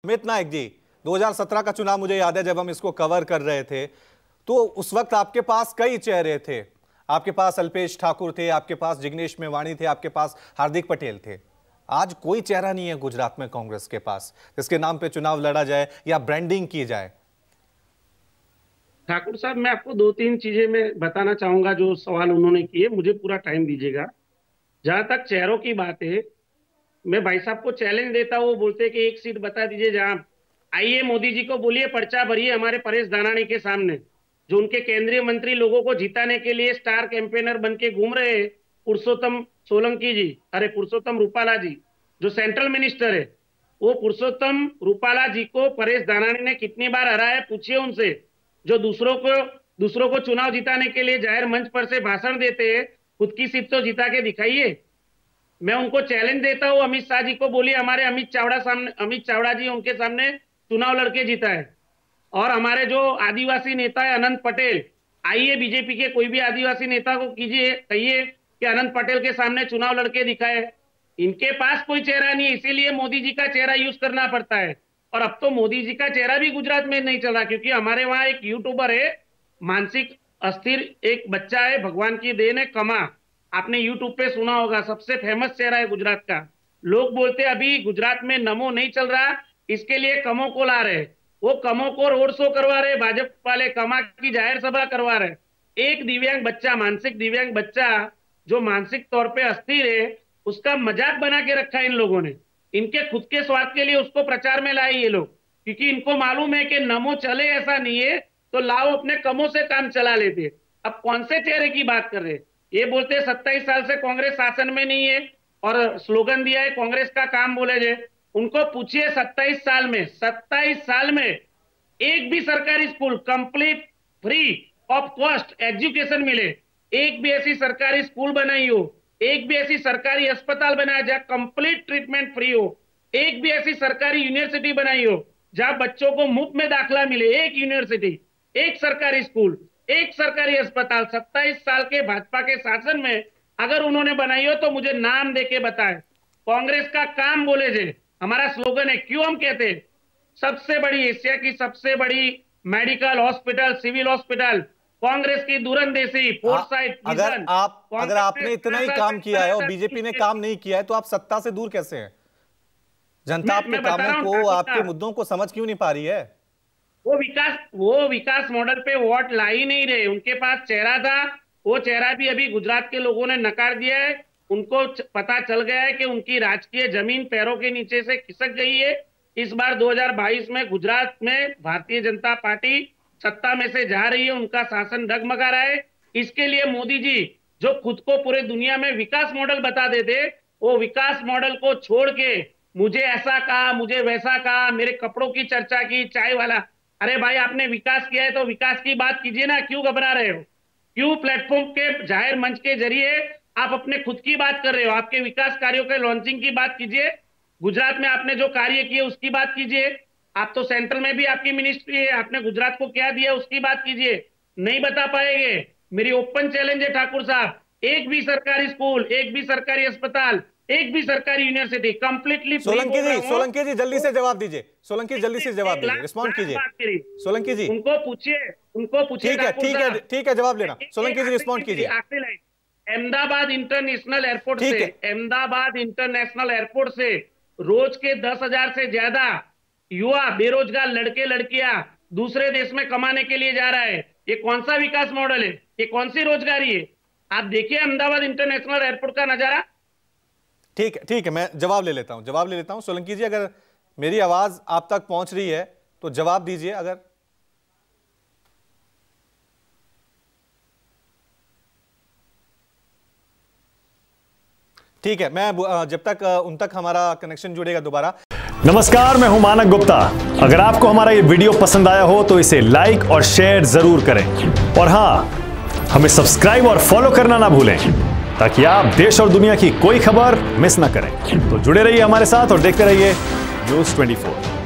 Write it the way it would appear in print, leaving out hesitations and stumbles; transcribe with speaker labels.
Speaker 1: अमित नायक जी, 2017 का चुनाव मुझे याद है, जब हम इसको कवर कर रहे थे तो उस वक्त आपके पास कई चेहरे थे। आपके पास अल्पेश ठाकुर थे, आपके पास जिग्नेश मेवाणी थे, आपके पास हार्दिक पटेल थे। आज कोई चेहरा नहीं है गुजरात में कांग्रेस के पास जिसके नाम पे चुनाव लड़ा जाए या ब्रांडिंग की जाए।
Speaker 2: ठाकुर साहब, मैं आपको दो तीन चीजें मैं बताना चाहूंगा जो सवाल उन्होंने किए। मुझे पूरा टाइम दीजिएगा। जहां तक चेहरों की बात है, मैं भाई साहब को चैलेंज देता हूँ। वो बोलते हैं कि एक सीट बता दीजिए जहां। आइए मोदी जी को बोलिए, पर्चा भरिए हमारे परेश दानानी के सामने, जो उनके केंद्रीय मंत्री लोगों को जिताने के लिए स्टार कैंपेनर बन के घूम रहे हैं। पुरुषोत्तम सोलंकी जी, अरे पुरुषोत्तम रूपाला जी, जो सेंट्रल मिनिस्टर है, वो पुरुषोत्तम रूपाला जी को परेश दानानी ने कितनी बार हराया है, पूछिए उनसे। जो दूसरों को चुनाव जिताने के लिए जाहिर मंच पर से भाषण देते हैं, खुद की सीट तो जिता के दिखाइए। मैं उनको चैलेंज देता हूँ, अमित शाह जी को बोलिए हमारे अमित चावड़ा जी उनके सामने चुनाव लड़के जीता है। और हमारे जो आदिवासी नेता है अनंत पटेल, आइए बीजेपी के कोई भी आदिवासी नेता को कीजिए, कहिए कि अनंत पटेल के सामने चुनाव लड़के दिखाए। इनके पास कोई चेहरा नहीं है, इसीलिए मोदी जी का चेहरा यूज करना पड़ता है। और अब तो मोदी जी का चेहरा भी गुजरात में नहीं चल रहा, क्योंकि हमारे वहां एक यूट्यूबर है, मानसिक अस्थिर एक बच्चा है, भगवान की देन है, कमा। आपने यूट्यूब पे सुना होगा, सबसे फेमस चेहरा है गुजरात का। लोग बोलते अभी गुजरात में नमो नहीं चल रहा, इसके लिए कमो को ला रहे। वो कमो को रोड शो करवा रहे, भाजपा वाले कमा की जाहिर सभा करवा रहे। एक दिव्यांग बच्चा, मानसिक दिव्यांग बच्चा जो मानसिक तौर पे अस्थिर है, उसका मजाक बना के रखा है इन लोगों ने। इनके खुद के स्वार्थ के लिए उसको प्रचार में लाए ये लोग, क्योंकि इनको मालूम है कि नमो चले ऐसा नहीं है, तो लाओ अपने कमों से काम चला लेते। अब कौन से चेहरे की बात कर रहे हैं? ये बोलते हैं 27 साल से कांग्रेस शासन में नहीं है और स्लोगन दिया है कांग्रेस का काम बोले जे। उनको पूछिए 27 साल में एक भी सरकारी school complete free of cost education मिले, एक भी ऐसी सरकारी स्कूल बनाई हो, एक भी ऐसी सरकारी अस्पताल बनाया जहां कंप्लीट ट्रीटमेंट फ्री हो, एक भी ऐसी सरकारी यूनिवर्सिटी बनाई हो जहां बच्चों को मुफ्त में दाखला मिले। एक यूनिवर्सिटी, एक सरकारी स्कूल, एक सरकारी अस्पताल 27 साल के भाजपा के शासन में अगर उन्होंने बनाई हो तो मुझे नाम देके बताए। कांग्रेस का काम बोले जे हमारा स्लोगन है। क्यों हम कहते हैं सबसे बड़ी, एशिया की सबसे बड़ी medical hospital, civil hospital, Congress की दूरंदेशी फोरसाइट विजन।
Speaker 1: अगर आपने इतना ही काम किया है और बीजेपी ने काम नहीं किया है, तो आप सत्ता से दूर कैसे हैं? जनता आपके कामों को, आपके मुद्दों को समझ क्यों नहीं पा रही है?
Speaker 2: वो विकास मॉडल पे वोट ला ही नहीं रहे। उनके पास चेहरा था, वो चेहरा भी अभी गुजरात के लोगों ने नकार दिया है। उनको पता चल गया है कि उनकी राजकीय जमीन पैरों के नीचे से खिसक गई है। इस बार 2022 में गुजरात में भारतीय जनता पार्टी सत्ता में से जा रही है, उनका शासन डगमगा रहा है। इसके लिए मोदी जी जो खुद को पूरे दुनिया में विकास मॉडल बता देते, वो विकास मॉडल को छोड़ के मुझे ऐसा कहा, मुझे वैसा कहा, मेरे कपड़ों की चर्चा की, चाय वाला। अरे भाई, आपने विकास किया है तो विकास की बात कीजिए ना, क्यों घबरा रहे हो? क्यों प्लेटफॉर्म के जाहिर मंच के जरिए आप अपने खुद की बात कर रहे हो? आपके विकास कार्यों के लॉन्चिंग की बात कीजिए, गुजरात में आपने जो कार्य किए उसकी बात कीजिए। आप तो सेंट्रल में भी आपकी मिनिस्ट्री है, आपने गुजरात को क्या दिया उसकी बात कीजिए। नहीं बता पाएंगे। मेरी ओपन चैलेंज है ठाकुर साहब, एक भी सरकारी स्कूल, एक भी सरकारी अस्पताल, एक भी सरकारी यूनिवर्सिटी कंप्लीटली।
Speaker 1: सोलंकी जी जल्दी से जवाब दीजिए। सोलंकी जल्दी से जवाब दीजिए, रिस्पॉन्ड कीजिए। सोलंकी जी उनको
Speaker 2: पूछिए।
Speaker 1: ठीक है, जवाब लेना। सोलंकी जी रिस्पॉन्ड कीजिए।
Speaker 2: अहमदाबाद इंटरनेशनल एयरपोर्ट से रोज के 10,000 से ज्यादा युवा बेरोजगार लड़के लड़कियां दूसरे देश में कमाने के लिए जा रहा है। ये कौन सा विकास मॉडल है? ये कौन सी रोजगारी है? आप देखिए अहमदाबाद इंटरनेशनल एयरपोर्ट का नजारा।
Speaker 1: ठीक है, मैं जवाब ले लेता हूं। सोलंकी जी, अगर मेरी आवाज आप तक पहुंच रही है तो जवाब दीजिए। अगर ठीक है, मैं जब तक उन तक हमारा कनेक्शन जुड़ेगा दोबारा।
Speaker 3: नमस्कार, मैं हूं मानक गुप्ता। अगर आपको हमारा ये वीडियो पसंद आया हो तो इसे लाइक और शेयर जरूर करें, और हां, हमें सब्सक्राइब और फॉलो करना ना भूलें, ताकि आप देश और दुनिया की कोई खबर मिस ना करें। तो जुड़े रहिए हमारे साथ और देखते रहिए न्यूज़ 24।